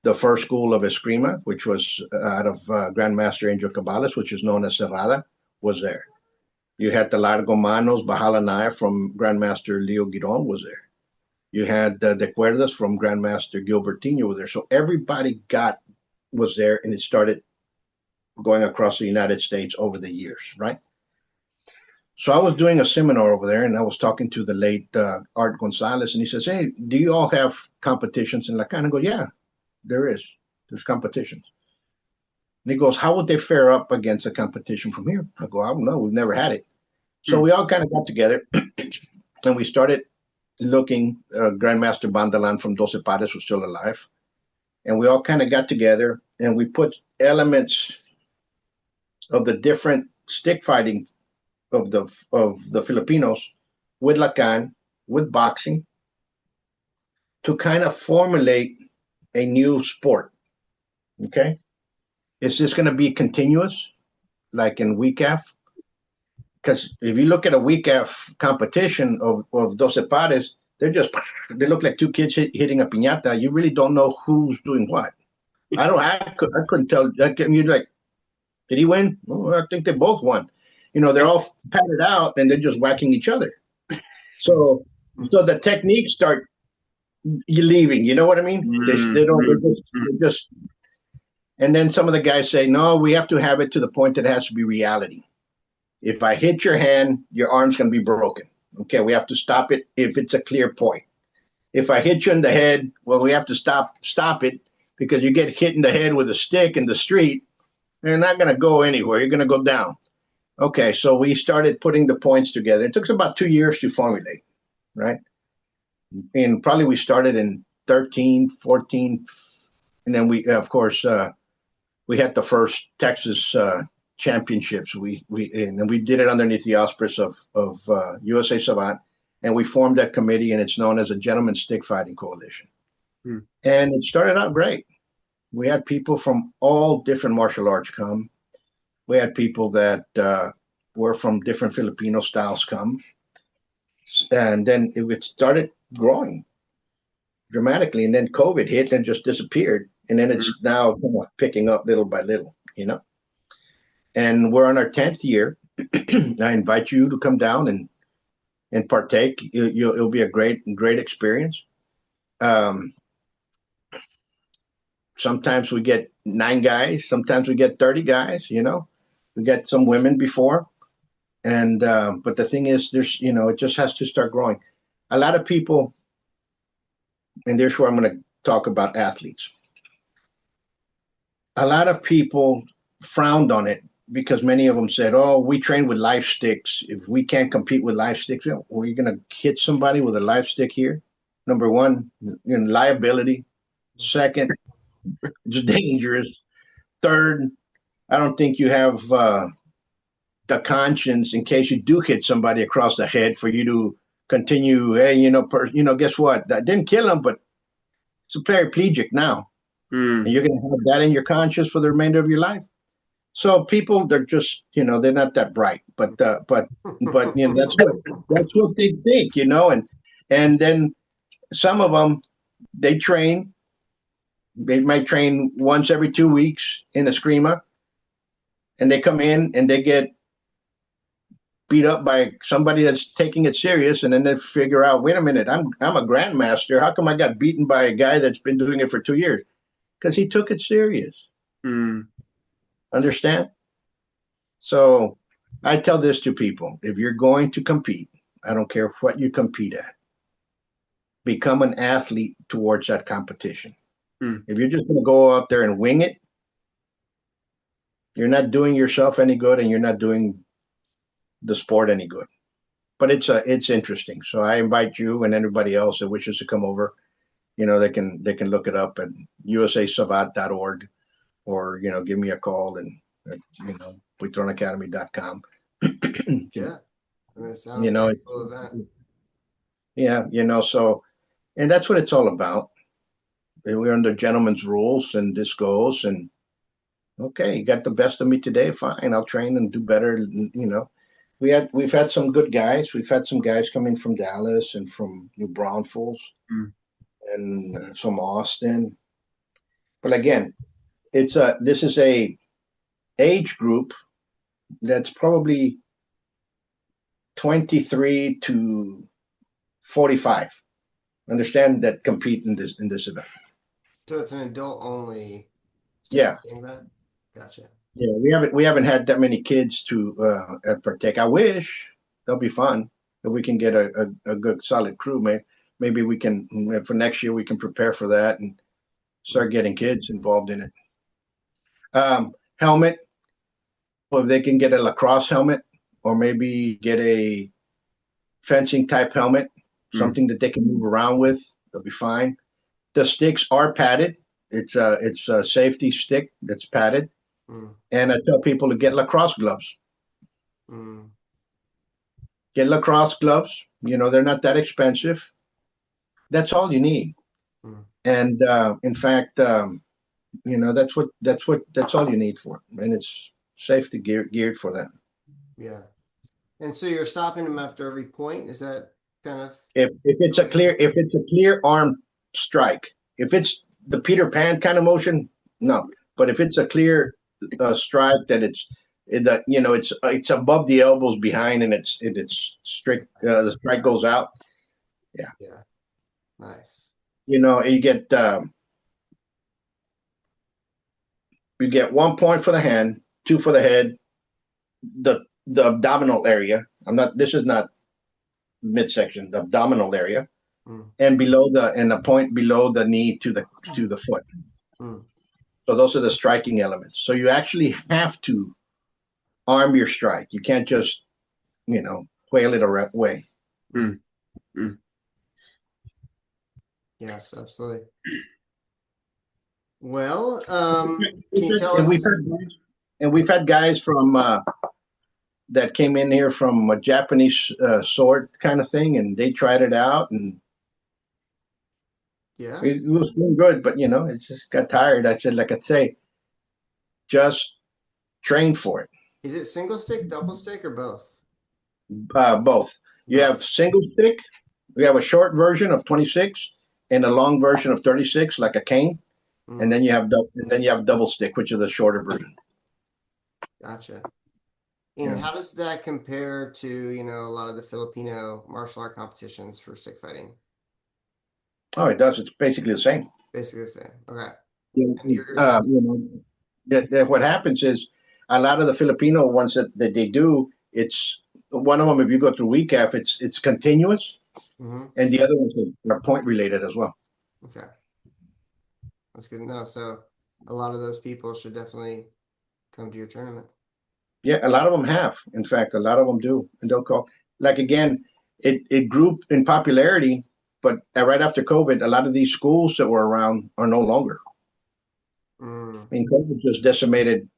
The first school of Eskrima, which was out of Grandmaster Angel Cabales, which is known as Cerrada, was there. You had the Largo Manos, Bahalanaya from Grandmaster Leo Giron was there. You had the De Cuerdas from Grandmaster Gilbertino was there. So everybody was there, and it started going across the United States over the years, right? So I was doing a seminar over there, and I was talking to the late Art Gonzalez, and he says, "Hey, do you all have competitions in Lacan?" I go, "Yeah, there is. There's competitions." And he goes, "How would they fare up against a competition from here?" I go, "I don't know. We've never had it." So we all kind of got together, and we started looking. Grandmaster Bandalan from Doce Pares was still alive. And we all kind of got together, and we put elements of the different stick fighting of the Filipinos with Lacan, with boxing, to kind of formulate a new sport. Okay? Is this going to be continuous, like in WECAF? Because if you look at a WECAF competition of Doce Pares, they look like 2 kids hitting a piñata. You really don't know who's doing what. I couldn't tell. You're like, did he win? Oh, I think they both won. They're all padded out and they're just whacking each other. So the techniques start leaving. You know what I mean? They just. And then some of the guys say, no, we have to have it to the point that it has to be reality. If I hit your hand, your arm's going to be broken. Okay, we have to stop it if it's a clear point. If I hit you in the head, well, we have to stop it, because you get hit in the head with a stick in the street, you're not going to go anywhere. You're going to go down. Okay, so we started putting the points together. It took us about 2 years to formulate, right? And probably we started in 13, 14, and then we, of course, we had the first Texas championships. And then we did it underneath the auspice of USA Savate, and we formed that committee, and it's known as a Gentlemen's Stick Fighting Coalition. Hmm. And it started out great. We had people from all different martial arts come. We had people that were from different Filipino styles come, and then it started growing dramatically. And then COVID hit and just disappeared, and then it's now kind of picking up little by little, And we're on our 10th year. I invite you to come down and partake. It'll be a great experience. Sometimes we get 9 guys. Sometimes we get 30 guys. We get some women before, and but the thing is, it just has to start growing. A lot of people, and there's where I'm going to talk about athletes. A lot of people frowned on it because many of them said, "Oh, we train with life sticks. If we can't compete with life sticks, well, you're going to hit somebody with a life stick here." Number one, liability. Second, it's dangerous. Third, I don't think you have the conscience in case you do hit somebody across the head for you to continue. Hey, guess what? That didn't kill him, but it's a paraplegic now, and you're going to have that in your conscience for the remainder of your life. So people, they're just, they're not that bright, but that's what they think, and then some of them, they train. They might train once every 2 weeks in a screamer, and they come in and they get beat up by somebody that's taking it serious, and then they figure out, wait a minute, I'm a grandmaster. How come I got beaten by a guy that's been doing it for 2 years? Because he took it serious. Understand? So I tell this to people: if you're going to compete, I don't care what you compete at, become an athlete towards that competition. If you're just going to go out there and wing it, you're not doing yourself any good, and you're not doing the sport any good. But it's interesting. So I invite you and anybody else that wishes to come over. They can look it up at usasavat.org, or give me a call and buitronacademy.com. Yeah, it sounds like a cool event. Yeah, so, and that's what it's all about. We're under gentlemen's rules, and this goes, and okay, you got the best of me today, fine, I'll train and do better. We've had some good guys. We've had some guys coming from Dallas and from New Braunfels and from Austin. But again, this is a age group that's probably 23 to 45. Understand, that compete in this event. So it's an adult only event? Gotcha. Yeah, we haven't had that many kids to partake. I wish. That'll be fun if we can get a good solid crew. Maybe we can, for next year, we can prepare for that and start getting kids involved in it. Helmet, if they can get a lacrosse helmet, or maybe get a fencing type helmet, something that they can move around with, they'll be fine. The sticks are padded. It's a safety stick that's padded. And I tell people to get lacrosse gloves. Get lacrosse gloves. They're not that expensive. That's all you need. And in fact, that's all you need for it. And it's safety geared for that. Yeah. And so you're stopping them after every point? Is that kind of if it's a clear arm strike? If it's the Peter Pan kind of motion, no. But if it's a clear strike that it's above the elbows behind, and it's strict, the strike goes out. Yeah. Nice. You get 1 point for the hand, 2 for the head, the abdominal area. This is not midsection, the abdominal area, and a point below the knee to the foot. So those are the striking elements. So you actually have to arm your strike. You can't just, whale it away. Yes, absolutely. Well, can you tell And us? we've had guys from that came in here from a Japanese sword kind of thing, and they tried it out, and Yeah. it was doing good. But it just got tired. I said, like I say, just train for it. Is it single stick, double stick, or both? Both. You Both. have single stick. We have a short version of 26 and a long version of 36, like a cane, and Mm, then you have double stick, which is the shorter version. gotcha. And Yeah. how does that compare to, a lot of the Filipino martial art competitions for stick fighting? Oh, it does. It's basically the same. Basically the same. Okay. Yeah, And you're telling what happens is a lot of the Filipino ones that they do, it's one of them. If you go through WECAF, it's continuous, hmm. and the other ones are point related as well. Okay. That's good to know. So a lot of those people should definitely come to your tournament. Yeah, a lot of them have. In fact, a lot of them do, and they'll call. Like again, it grew in popularity, but right after COVID, a lot of these schools that were around are no longer. Mm, I mean, COVID just decimated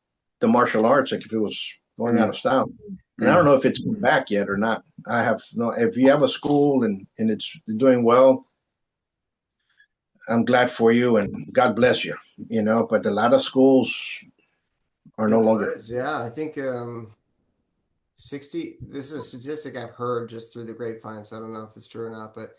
the martial arts, like if it was going out Mm, of style. And I don't mm. know if it's come back yet or not. I have no. If you have a school and it's doing well, I'm glad for you and God bless you. But a lot of schools are no it longer. was, yeah. I think 60, this is a statistic I've heard just through the grapevine, so I don't know if it's true or not, but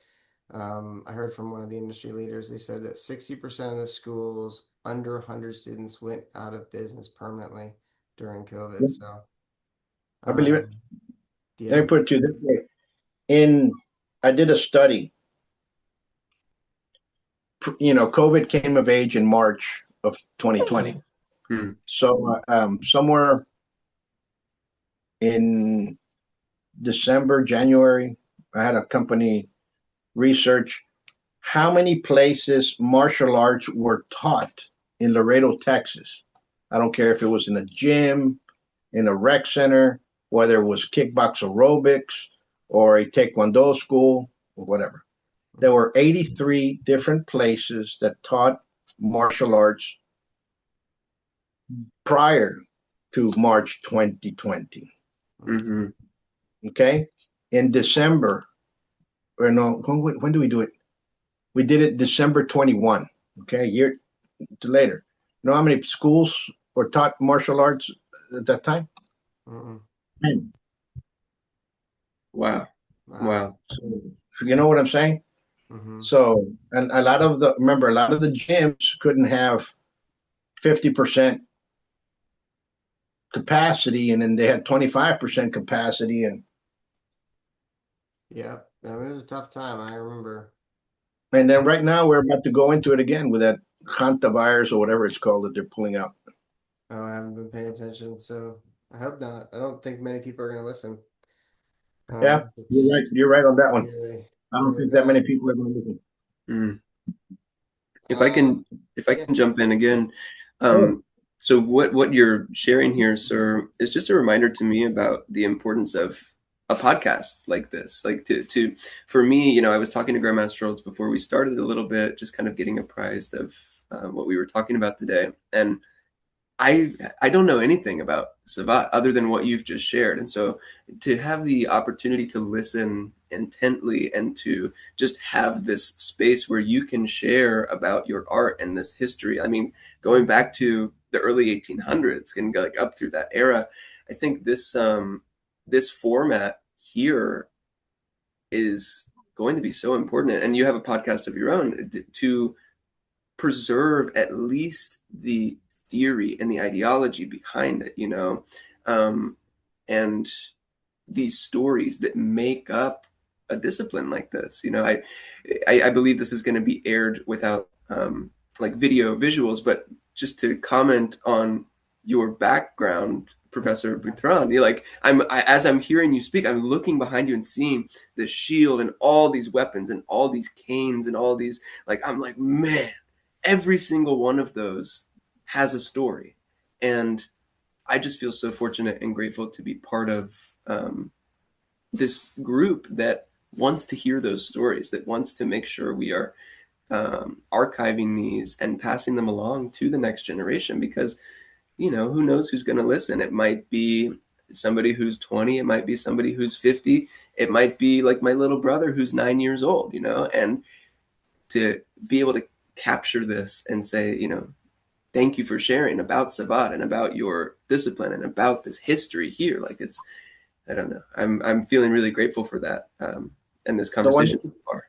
I heard from one of the industry leaders. They said that 60% of the schools under 100 students went out of business permanently during COVID. Yeah, So, I believe it. um, Let yeah. me put it to you this way. In I did a study. COVID came of age in March of 2020. Mm. So somewhere in December, January, I had a company research how many places martial arts were taught in Laredo, Texas. I don't care if it was in a gym, in a rec center, whether it was kickbox aerobics or a taekwondo school or whatever. There were 83 different places that taught martial arts prior to March 2020. Mhm. Okay. In December, or no, when do we do it? We did it December 21. Okay. A year later. You know how many schools were taught martial arts at that time? Mm-mm. 10. Wow. Wow. Wow. So, you know what I'm saying? Hmm. So, and remember, a lot of the gyms couldn't have 50% capacity, and then they had 25% capacity. Yeah. I mean, it was a tough time. I remember. And then right now we're about to go into it again with that hantavirus or whatever it's called that they're pulling out. Oh, I haven't been paying attention, so I hope not. I don't think many people are going to listen. Yeah, you're It's right. You're right on that one. really, I don't really think that many bad. people are going to listen. Mm. If I Um, can, if I yeah. can jump in again, Oh, um, so what you're sharing here, sir, is just a reminder to me about the importance of a podcast like this. Like to for me, I was talking to Grandmaster Olds before we started a little bit, just kind of getting apprised of what we were talking about today, and I don't know anything about Savate other than what you've just shared. And so to have the opportunity to listen intently and to just have this space where you can share about your art and this history. I mean, going back to the early 1800s and go like up through that era, I think this format here is going to be so important. And you have a podcast of your own to preserve at least the theory and the ideology behind it, um, and these stories that make up a discipline like this. I believe this is going to be aired without like video visuals, but just to comment on your background, Professor Buitron, as I'm hearing you speak, I'm looking behind you and seeing the shield and all these weapons and all these canes and all these I'm like, man, every single one of those has a story. And I just feel so fortunate and grateful to be part of this group that wants to hear those stories, that wants to make sure we are archiving these and passing them along to the next generation, because who knows who's going to listen. It might be somebody who's 20, it might be somebody who's 50, it might be like my little brother who's 9 years old, and to be able to capture this and say, thank you for sharing about Savate and about your discipline and about this history here. Like, it's, I don't know. I'm feeling really grateful for that, and this The one, conversation so far.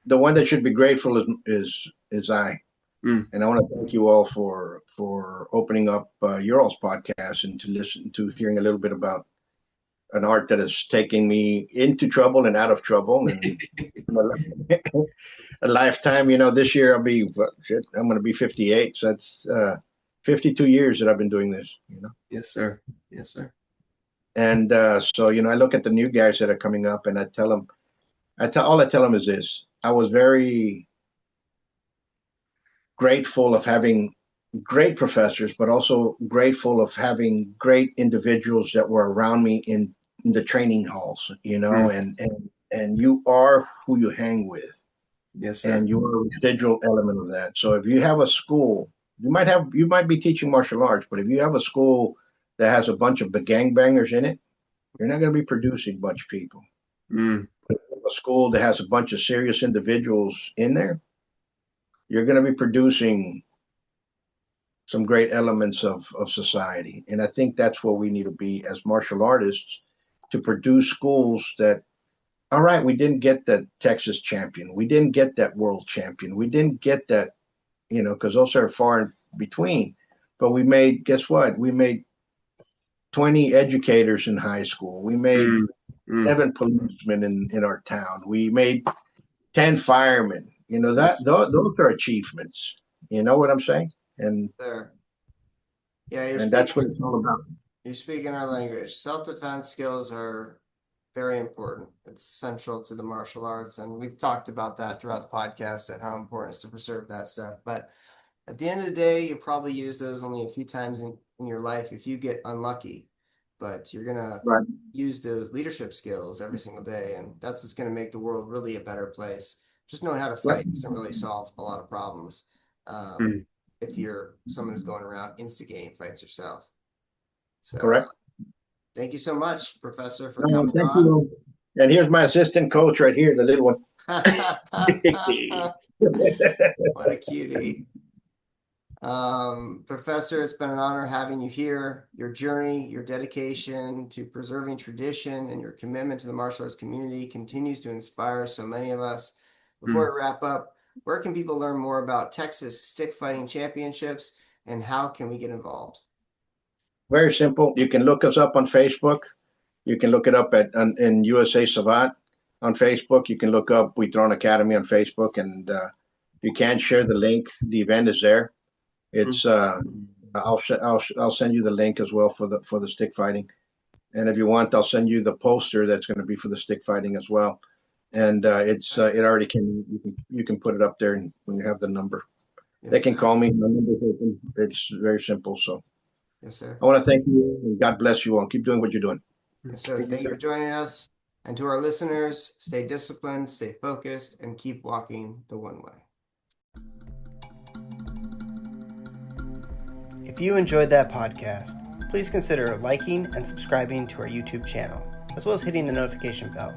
the one that should be grateful is I. Mm. And I want to thank you all for opening up your all's podcast and hearing a little bit about an art that is taking me into trouble and out of trouble, and a lifetime. This year I'm going to be 58. So that's 52 years that I've been doing this. Yes, sir. Yes, sir. And so I look at the new guys that are coming up, and I tell them, all I tell them is this: I was very grateful of having great professors, but also grateful of having great individuals that were around me in the training halls, and you are who you hang with. Yes, sir. And you're a residual element of that. So if you have a school, you might be teaching martial arts, but if you have a school that has a bunch of gangbangers in it, you're not going to be producing much people. Mm. A school that has a bunch of serious individuals in there, you're going to be producing some great elements of society. And I think that's where we need to be as martial artists, to produce schools that, all right, we didn't get that Texas champion. We didn't get that world champion. We didn't get that, because those are far in between. But guess what? We made 20 educators in high school. We made 7 policemen in our town. We made 10 firemen. Those are achievements. You know what I'm saying? And There. Yeah, that's what it's all about. You're speaking our language. Self-defense skills are very important. It's central to the martial arts, and we've talked about that throughout the podcast and how important it is to preserve that stuff. But at the end of the day, you'll probably use those only a few times in your life if you get unlucky. But you're gonna use those leadership skills every single day, and that's what's gonna make the world really a better place. Just knowing how to fight doesn't really solve a lot of problems. If you're someone who's going around instigating fights yourself. So correct. Thank you so much, Professor, for coming thank on. You. And here's my assistant coach right here, the little one. What a cutie. Professor, it's been an honor having you here. Your journey, your dedication to preserving tradition, and your commitment to the martial arts community continues to inspire so many of us. Before we wrap up, where can people learn more about Texas Stick Fighting Championships, and how can we get involved? Very simple. You can look us up on Facebook. You can look it up in USA Savate on Facebook. You can look up Buitron Academy on Facebook, and you can share the link. The event is there. It's I'll send you the link as well for the stick fighting, and if you want, I'll send you the poster that's going to be for the stick fighting as well. And it already you can put it up there, and when you have the number, they can call me. My number's open. It's very simple. So. Yes, sir. I want to thank you, and God bless you all. Keep doing what you're doing. Yes, sir. Thank you for joining us. And to our listeners, stay disciplined, stay focused, and keep walking the one way. If you enjoyed that podcast, please consider liking and subscribing to our YouTube channel, as well as hitting the notification bell.